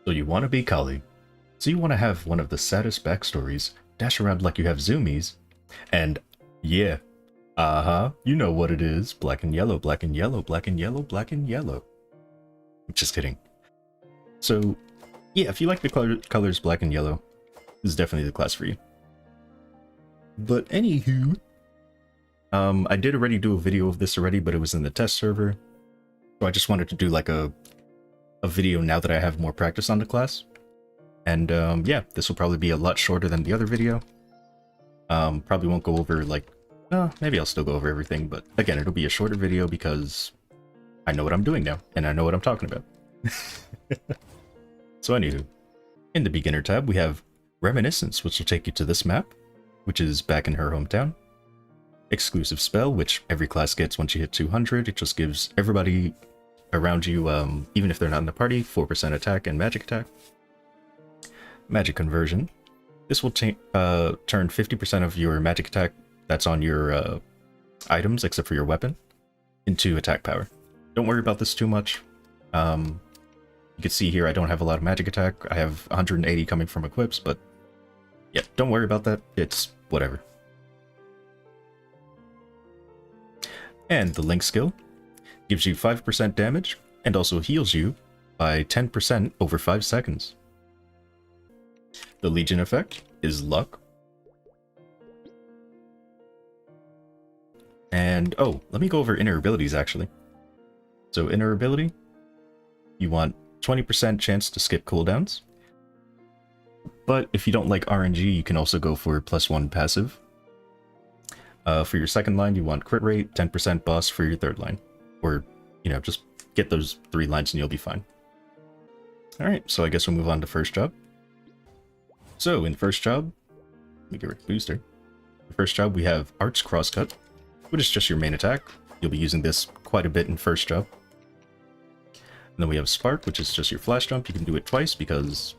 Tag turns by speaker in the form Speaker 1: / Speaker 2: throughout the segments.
Speaker 1: So you want to be Khali. So you want to have one of the saddest backstories, dash around like you have zoomies, and yeah, you know what it is. Black and yellow, black and yellow, black and yellow, black and yellow. Just kidding. So yeah, if you like the colors black and yellow, this is definitely the class for you. But anywho, I did already do a video of this already, but it was in the test server. So I just wanted to do like a video now that I have more practice on the class. And yeah, this will probably be a lot shorter than the other video. Probably won't go over like, maybe I'll still go over everything, but again, it'll be a shorter video because I know what I'm doing now, and I know what I'm talking about. So anywho, in the beginner tab, we have Reminiscence, which will take you to this map, which is back in her hometown. Exclusive spell, which every class gets once you hit 200. It just gives everybody around you, even if they're not in the party, 4% attack and magic attack. Magic conversion. This will turn 50% of your magic attack that's on your items, except for your weapon, into attack power. Don't worry about this too much. You can see here I don't have a lot of magic attack. I have 180 coming from equips, but yeah, don't worry about that. It's whatever. And the Link skill gives you 5% damage and also heals you by 10% over 5 seconds. The Legion effect is luck. And oh, let me go over inner abilities actually. So inner ability, you want 20% chance to skip cooldowns. But if you don't like RNG, you can also go for +1 passive. For your second line, you want crit rate, 10% boss for your third line. Or, you know, just get those 3 lines and you'll be fine. Alright, so I guess we'll move on to first job. So, in first job, let me get rid of booster. In first job, we have Arts Crosscut, which is just your main attack. You'll be using this quite a bit in first job. And then we have Spark, which is just your flash jump. You can do it twice because,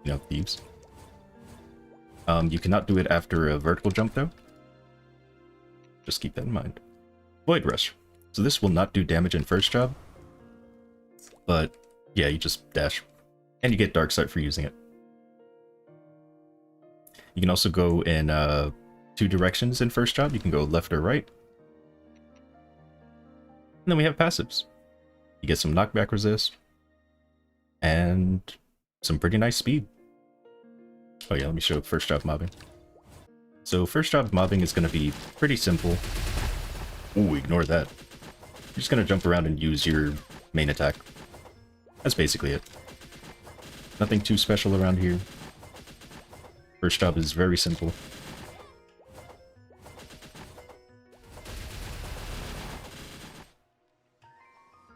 Speaker 1: you know, thieves. You cannot do it after a vertical jump, though. Just keep that in mind. Void Rush. So this will not do damage in first job. But, yeah, you just dash. And you get Dark Sight for using it. You can also go in 2 directions in first job. You can go left or right. And then we have passives. You get some knockback resist. And some pretty nice speed. Oh yeah, let me show first job mobbing. So first job mobbing is going to be pretty simple. Ooh, ignore that. You're just going to jump around and use your main attack. That's basically it. Nothing too special around here. First job is very simple.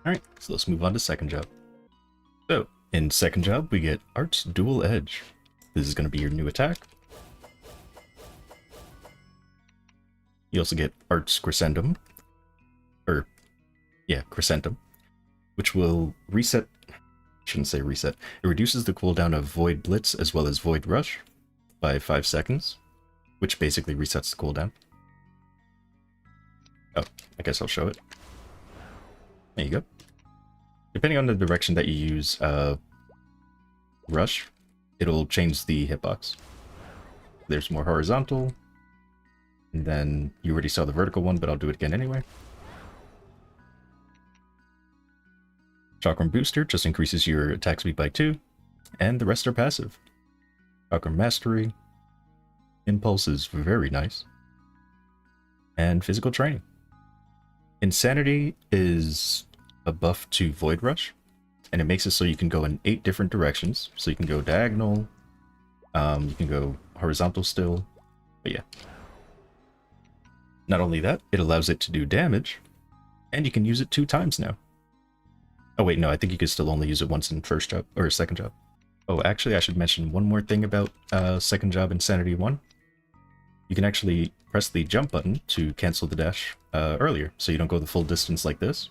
Speaker 1: Alright, so let's move on to second job. So, in second job, we get Art's Dual Edge. This is going to be your new attack. You also get Art's Crescentum. Crescentum. Which will reset... shouldn't say reset. It reduces the cooldown of Void Blitz as well as Void Rush by 5 seconds. Which basically resets the cooldown. Oh, I guess I'll show it. There you go. Depending on the direction that you use Rush, it'll change the hitbox. There's more horizontal. And then you already saw the vertical one, but I'll do it again anyway. Chakram Booster just increases your attack speed by 2. And the rest are passive. Chakram Mastery. Impulse is very nice. And Physical Training. Insanity is a buff to Void Rush, and it makes it so you can go in 8 different directions. So you can go diagonal, you can go horizontal still, but yeah. Not only that, it allows it to do damage, and you can use it 2 times now. Oh wait, no, I think you can still only use it once in first job, or second job. Oh, actually, I should mention one more thing about second job Insanity 1. You can actually press the jump button to cancel the dash earlier, so you don't go the full distance like this.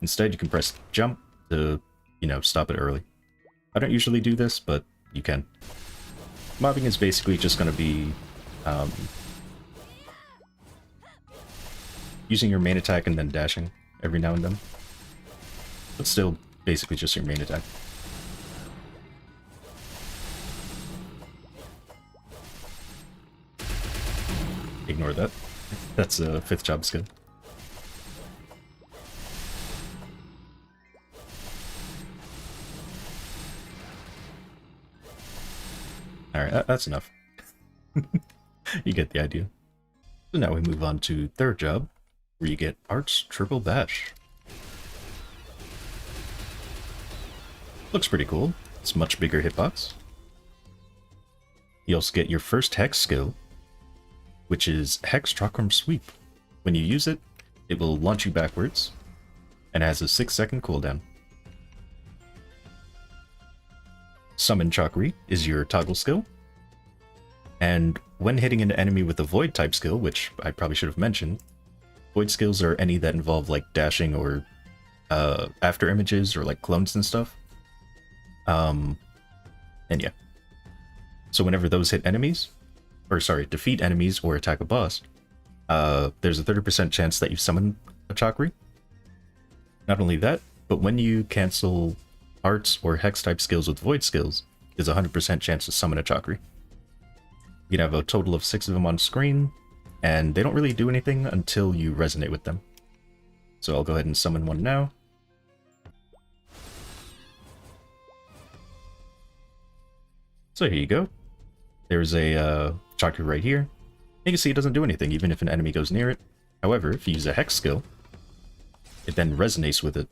Speaker 1: Instead, you can press jump to, you know, stop it early. I don't usually do this, but you can. Mobbing is basically just going to be using your main attack and then dashing every now and then. But still, basically just your main attack. Ignore that. That's a 5th job skill. Alright, that's enough. You get the idea. So now we move on to 3rd job, where you get Arts Triple Bash. Looks pretty cool. It's a much bigger hitbox. You also get your first Hex skill, which is Hex Chakram Sweep. When you use it, it will launch you backwards, and has a 6-second cooldown. Summon Chakri is your toggle skill, and when hitting an enemy with a Void type skill, which I probably should have mentioned, Void skills are any that involve like dashing or after images or like clones and stuff. And yeah. So whenever those hit enemies, or sorry, defeat enemies or attack a boss, there's a 30% chance that you summon a Chakri. Not only that, but when you cancel Arts or Hex type skills with Void skills, there's a 100% chance to summon a Chakri. You can have a total of 6 of them on screen, and they don't really do anything until you resonate with them. So I'll go ahead and summon one now. So here you go. There's a Chakri right here. You can see it doesn't do anything even if an enemy goes near it. However, if you use a Hex skill, it then resonates with it.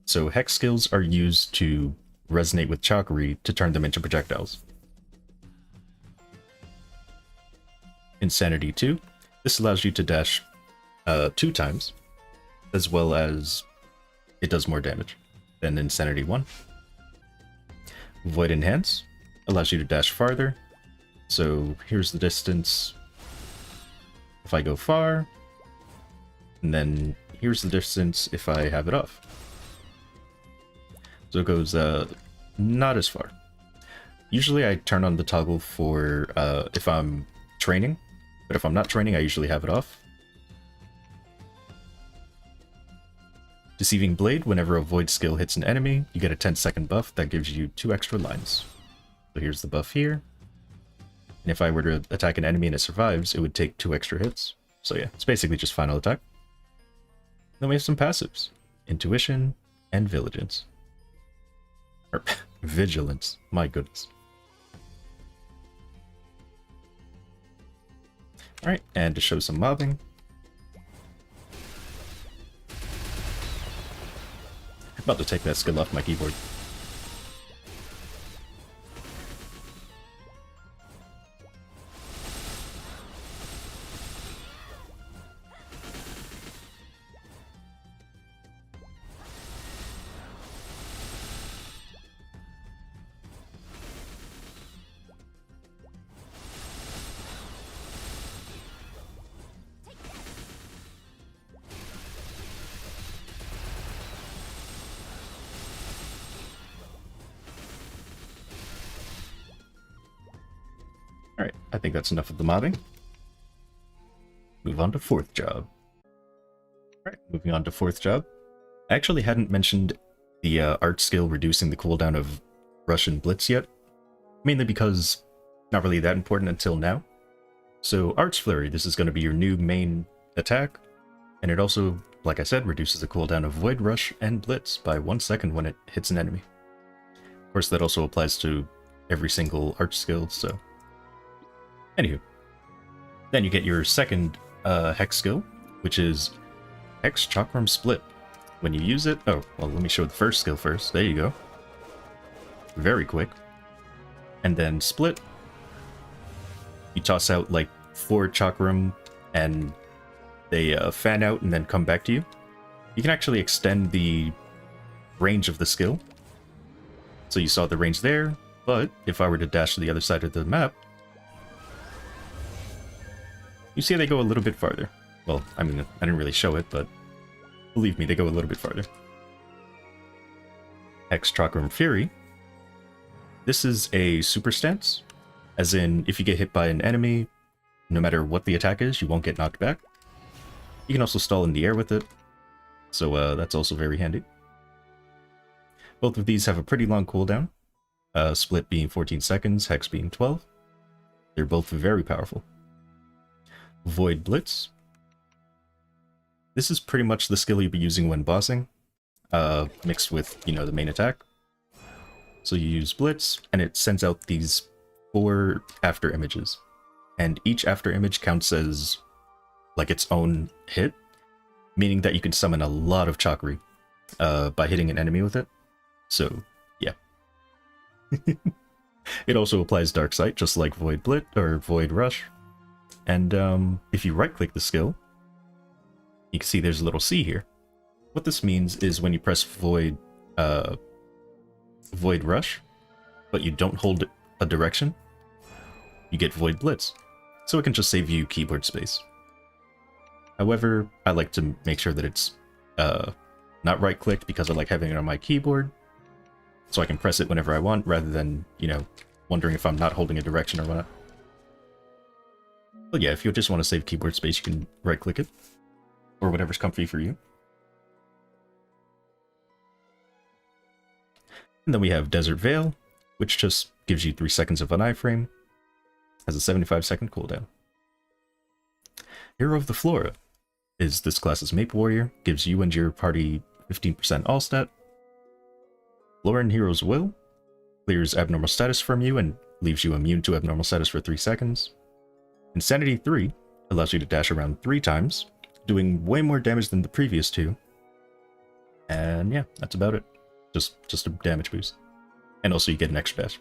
Speaker 1: So Hex skills are used to resonate with Chakri to turn them into projectiles. Insanity 2. This allows you to dash 2 times, as well as it does more damage than Insanity 1. Void Enhance allows you to dash farther. So here's the distance if I go far, and then here's the distance if I have it off. So it goes not as far. Usually I turn on the toggle for if I'm training, but if I'm not training I usually have it off. Deceiving Blade, whenever a Void skill hits an enemy, you get a 10-second buff that gives you 2 extra lines. So here's the buff here. And if I were to attack an enemy and it survives, it would take 2 extra hits. So yeah, it's basically just final attack. Then we have some passives. Intuition and Vigilance. Or Vigilance, my goodness. Alright, and to show some mobbing. I'm about to take that skill off my keyboard. Alright, I think that's enough of the mobbing. Move on to 4th job. Alright, moving on to 4th job. I actually hadn't mentioned the art skill reducing the cooldown of Rush and Blitz yet, mainly because not really that important until now. So Arts Flurry, this is going to be your new main attack, and it also, like I said, reduces the cooldown of Void Rush and Blitz by 1 second when it hits an enemy. Of course, that also applies to every single art skill, so... Anywho. Then you get your second Hex skill, which is Hex Chakram Split. When you use it... Oh, well, let me show the first skill first. There you go. Very quick. And then Split. You toss out, like, 4 Chakram, and they fan out and then come back to you. You can actually extend the range of the skill. So you saw the range there, but if I were to dash to the other side of the map, you see they go a little bit farther. Well, I mean, I didn't really show it, but believe me, they go a little bit farther. Hex Chakram Fury. This is a super stance, as in, if you get hit by an enemy, no matter what the attack is, you won't get knocked back. You can also stall in the air with it, so that's also very handy. Both of these have a pretty long cooldown, Split being 14 seconds, Hex being 12. They're both very powerful. Void Blitz. This is pretty much the skill you'll be using when bossing, mixed with, you know, the main attack. So you use Blitz, and it sends out these 4 after images. And each after image counts as, like, its own hit, meaning that you can summon a lot of Chakri by hitting an enemy with it. So, yeah. It also applies Dark Sight, just like Void Blitz, or Void Rush. And if you right-click the skill, you can see there's a little C here. What this means is when you press Void Rush, but you don't hold a direction, you get Void Blitz. So it can just save you keyboard space. However, I like to make sure that it's not right-clicked because I like having it on my keyboard, so I can press it whenever I want, rather than, you know, wondering if I'm not holding a direction or whatnot. But yeah, if you just want to save keyboard space, you can right-click it, or whatever's comfy for you. And then we have Desert Veil, which just gives you 3 seconds of an iframe, has a 75-second cooldown. Hero of the Flora is this class's Mape Warrior, gives you and your party 15% all stat. Floran Hero's Will clears abnormal status from you and leaves you immune to abnormal status for 3 seconds. Insanity 3 allows you to dash around 3 times, doing way more damage than the previous 2. And yeah, that's about it. Just a damage boost. And also you get an extra dash.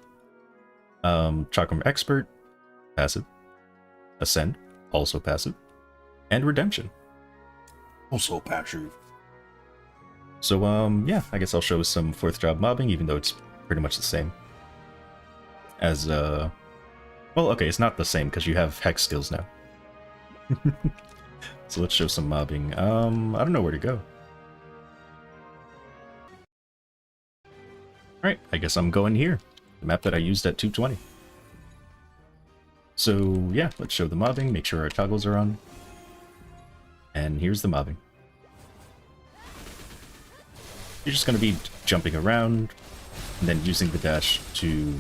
Speaker 1: Chakram Expert, passive. Ascend, also passive. And Redemption, also passive. So yeah, I guess I'll show some 4th job mobbing, even though it's pretty much the same as well, okay, it's not the same because you have hex skills now. So let's show some mobbing. I don't know where to go. Alright, I guess I'm going here. The map that I used at 220. So yeah, let's show the mobbing, make sure our toggles are on. And here's the mobbing. You're just going to be jumping around, and then using the dash to,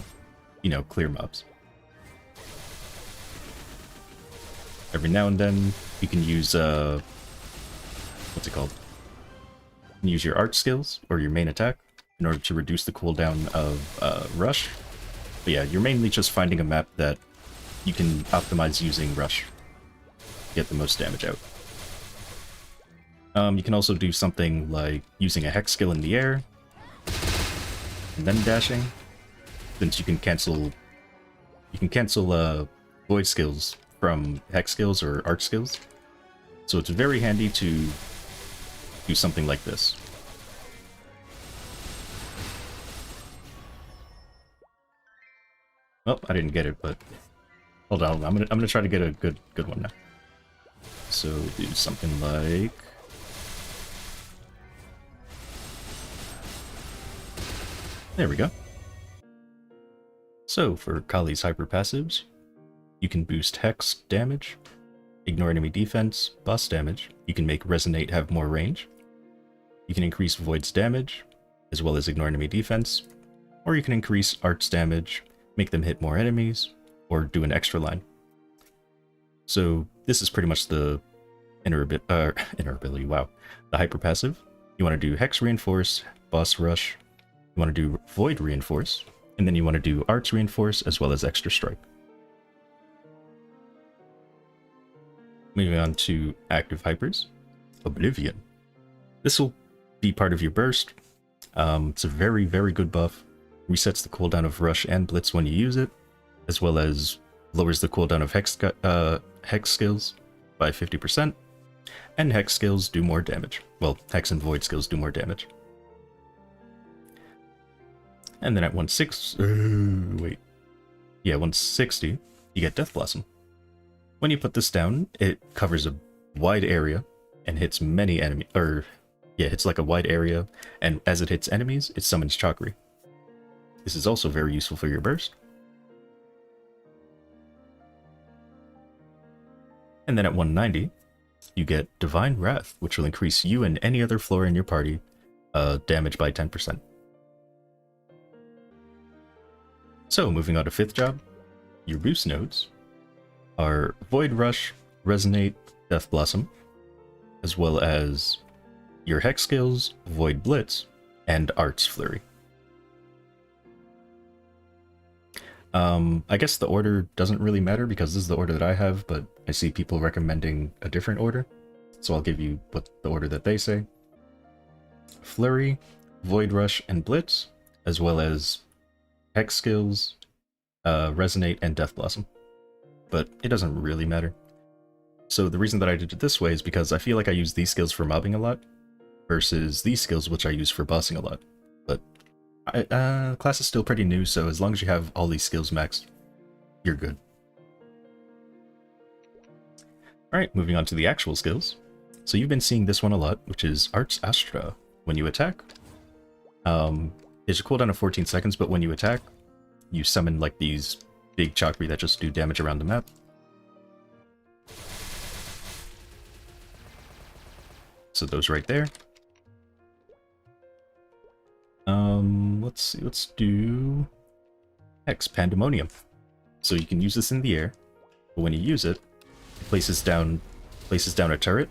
Speaker 1: you know, clear mobs. Every now and then, you can use, what's it called? You can use your art skills, or your main attack, in order to reduce the cooldown of Rush. But yeah, you're mainly just finding a map that you can optimize using Rush to get the most damage out. You can also do something like using a hex skill in the air, and then dashing, since you can cancel void skills from hex skills or art skills. So it's very handy to do something like this. Well, I didn't get it, but hold on, I'm gonna try to get a good one now. So do something like, there we go. So for Khali's hyper passives, you can boost hex damage, ignore enemy defense, boss damage. You can make resonate have more range. You can increase void's damage, as well as ignore enemy defense, or you can increase art's damage, make them hit more enemies, or do an extra line. So this is pretty much the inner ability, wow. The hyper passive. You want to do hex reinforce, boss rush, you want to do void reinforce, and then you want to do arts reinforce as well as extra strike. Moving on to active hypers. Oblivion. This will be part of your burst. It's a very, very good buff. Resets the cooldown of Rush and Blitz when you use it, as well as lowers the cooldown of Hex skills by 50%, and Hex skills do more damage. Well, Hex and Void skills do more damage. And then at 160, you get Death Blossom. When you put this down, it covers a wide area and hits many enemies, hits like a wide area, and as it hits enemies, it summons Chakri. This is also very useful for your burst. And then at 190, you get Divine Wrath, which will increase you and any other Flora in your party damage by 10%. So moving on to 5th job, your boost nodes are Void Rush, Resonate, Death Blossom, as well as your Hex skills, Void Blitz, and Arts Flurry. I guess the order doesn't really matter because this is the order that I have, but I see people recommending a different order, so I'll give you what the order that they say. Flurry, Void Rush, and Blitz, as well as Hex skills, Resonate, and Death Blossom. But it doesn't really matter. So the reason that I did it this way is because I feel like I use these skills for mobbing a lot, versus these skills which I use for bossing a lot. But class is still pretty new, so as long as you have all these skills maxed, you're good. Alright, moving on to the actual skills. So you've been seeing this one a lot, which is Arts Astra. When you attack, it's a cooldown of 14 seconds, but when you attack, you summon like these big chakri that just do damage around the map. So those right there. Let's see, let's do Hex Pandemonium. So you can use this in the air, but when you use it, it places down a turret,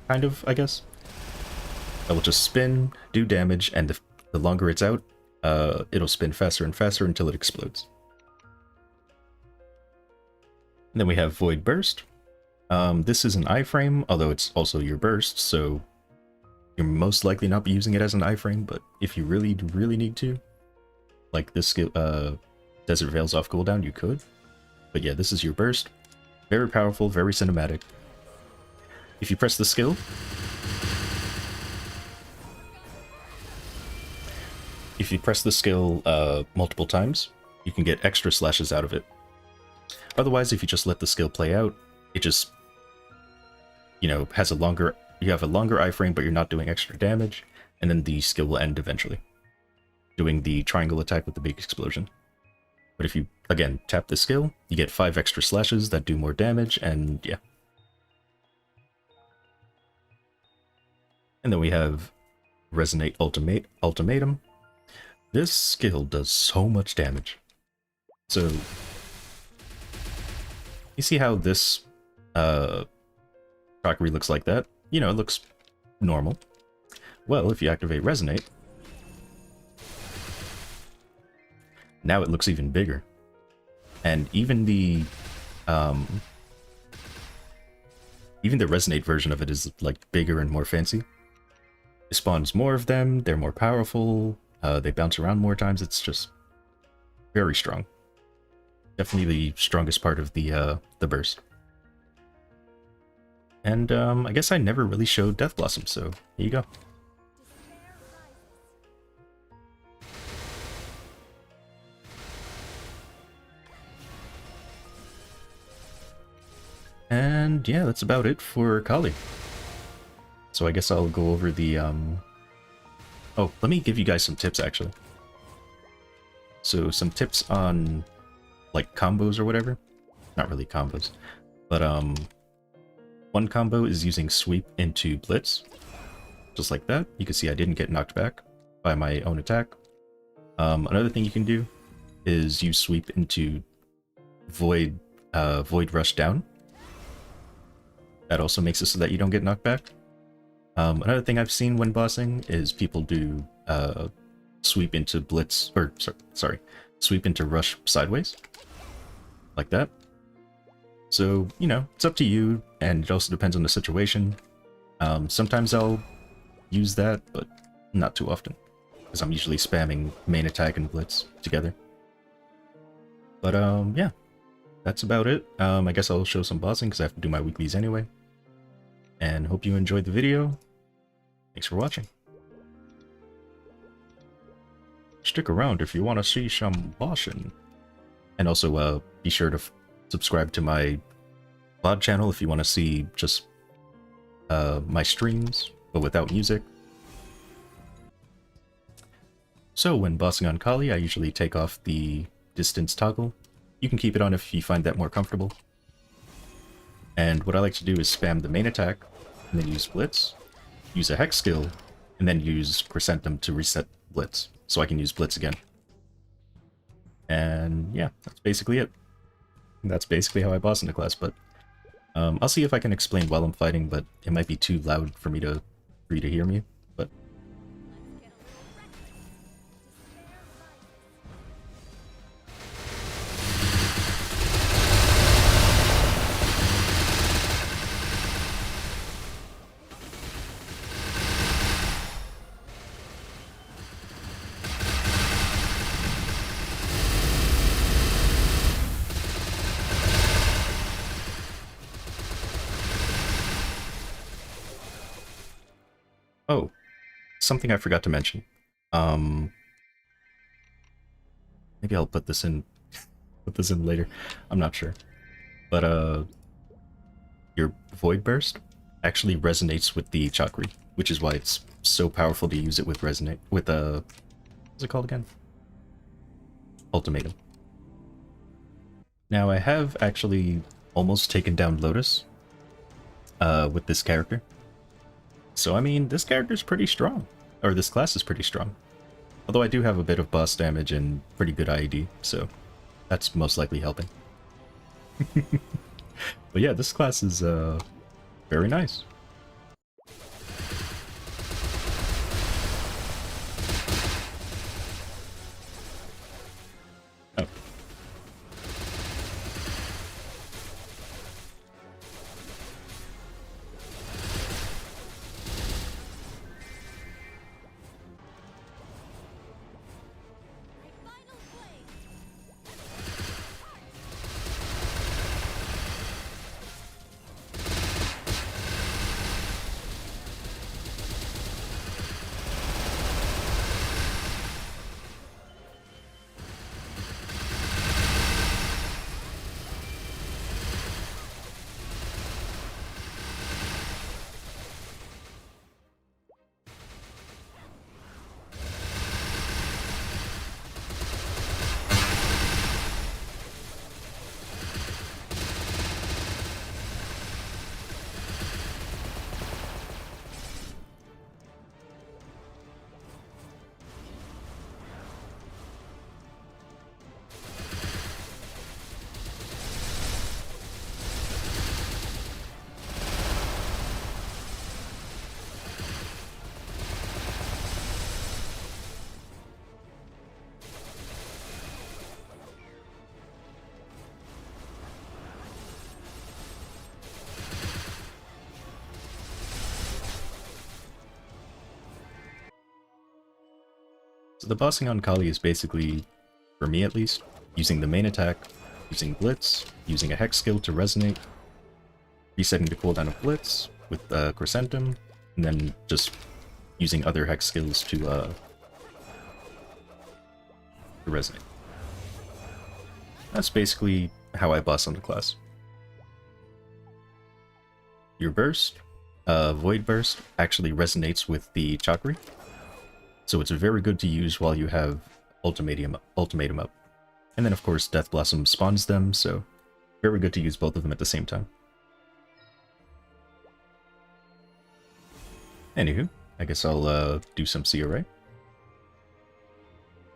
Speaker 1: kind of, I guess. That will just spin, do damage, and the longer it's out, it'll spin faster and faster until it explodes. And then we have Void Burst. This is an iframe, although it's also your burst, so you're most likely not be using it as an iframe, but if you really need to, like this skill, Desert Veil's off cooldown, you could. But yeah, this is your burst. Very powerful, very cinematic. If you press the skill, multiple times, you can get extra slashes out of it. Otherwise, if you just let the skill play out, it just, you know, has a longer, you have a longer iframe, but you're not doing extra damage, and then the skill will end eventually, doing the triangle attack with the big explosion. But if you, again, tap the skill, you get 5 extra slashes that do more damage, and yeah. And then we have Resonate Ultimatum. This skill does so much damage. So, you see how this chakri looks like that? You know, it looks normal. Well, if you activate Resonate, now it looks even bigger. And even the Resonate version of it is like bigger and more fancy. It spawns more of them, they're more powerful, they bounce around more times. It's just very strong. Definitely the strongest part of the burst. And I guess I never really showed Death Blossom, so here you go. And yeah, that's about it for Khali. So I guess I'll go over the oh, let me give you guys some tips actually. So some tips on like combos or whatever. Not really combos. But one combo is using Sweep into Blitz. Just like that. You can see I didn't get knocked back by my own attack. Another thing you can do is use Sweep into Void Rush down. That also makes it so that you don't get knocked back. Another thing I've seen when bossing is people do Sweep into Blitz, or sorry, Sweep into Rush sideways. Like that. So, you know, it's up to you, and it also depends on the situation. Sometimes I'll use that, but not too often, because I'm usually spamming main attack and Blitz together. But yeah, that's about it. I guess I'll show some bossing, because I have to do my weeklies anyway. And hope you enjoyed the video. Thanks for watching. Stick around if you want to see some bossing. And also, be sure to subscribe to my VOD channel if you want to see just my streams, but without music. So when bossing on Khali, I usually take off the distance toggle. You can keep it on if you find that more comfortable. And what I like to do is spam the main attack, and then use Blitz, use a Hex skill, and then use Crescentum to reset Blitz, so I can use Blitz again. And yeah, that's basically it. That's basically how I boss in the class, but I'll see if I can explain while I'm fighting, but it might be too loud for you to hear me. But oh, something I forgot to mention. Um, Maybe I'll put this in later. I'm not sure. But your Void Burst actually resonates with the Chakri, which is why it's so powerful to use it with resonate with what's it called again? Ultimatum. Now I have actually almost taken down Lotus with this character. So I mean, this character's pretty strong. Or this class is pretty strong. Although I do have a bit of boss damage and pretty good IED, so that's most likely helping. But yeah, this class is very nice. Oh. So the bossing on Khali is basically, for me at least, using the main attack, using Blitz, using a Hex skill to resonate, resetting the cooldown of Blitz with Crescentum, and then just using other Hex skills to resonate. That's basically how I boss on the class. Your burst, Void Burst, actually resonates with the Chakri, so it's very good to use while you have Ultimatum up. And then of course Death Blossom spawns them, so very good to use both of them at the same time. Anywho, I guess I'll do some CRA.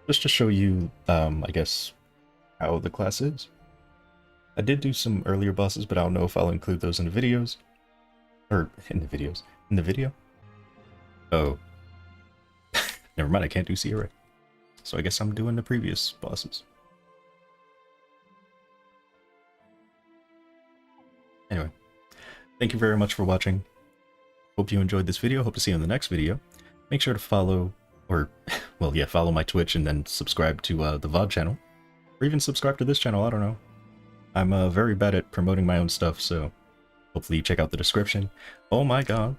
Speaker 1: Just to show you, I guess, how the class is. I did do some earlier bosses, but I don't know if I'll include those in the videos. Or, in the videos. In the video? Oh. Never mind, I can't do CRA. So I guess I'm doing the previous bosses. Anyway, thank you very much for watching. Hope you enjoyed this video. Hope to see you in the next video. Make sure to follow, or, well, yeah, follow my Twitch and then subscribe to the VOD channel. Or even subscribe to this channel, I don't know. I'm very bad at promoting my own stuff, so hopefully you check out the description. Oh my god.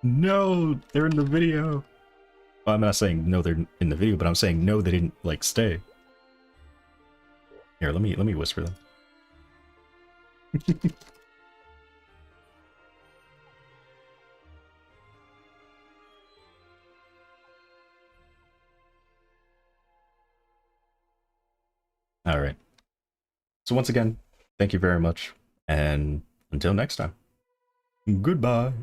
Speaker 1: No, they're in the video. Well, I'm not saying no, they're in the video, but I'm saying no, they didn't, like, stay. Here, let me whisper them. Alright. So once again, thank you very much, and until next time, goodbye.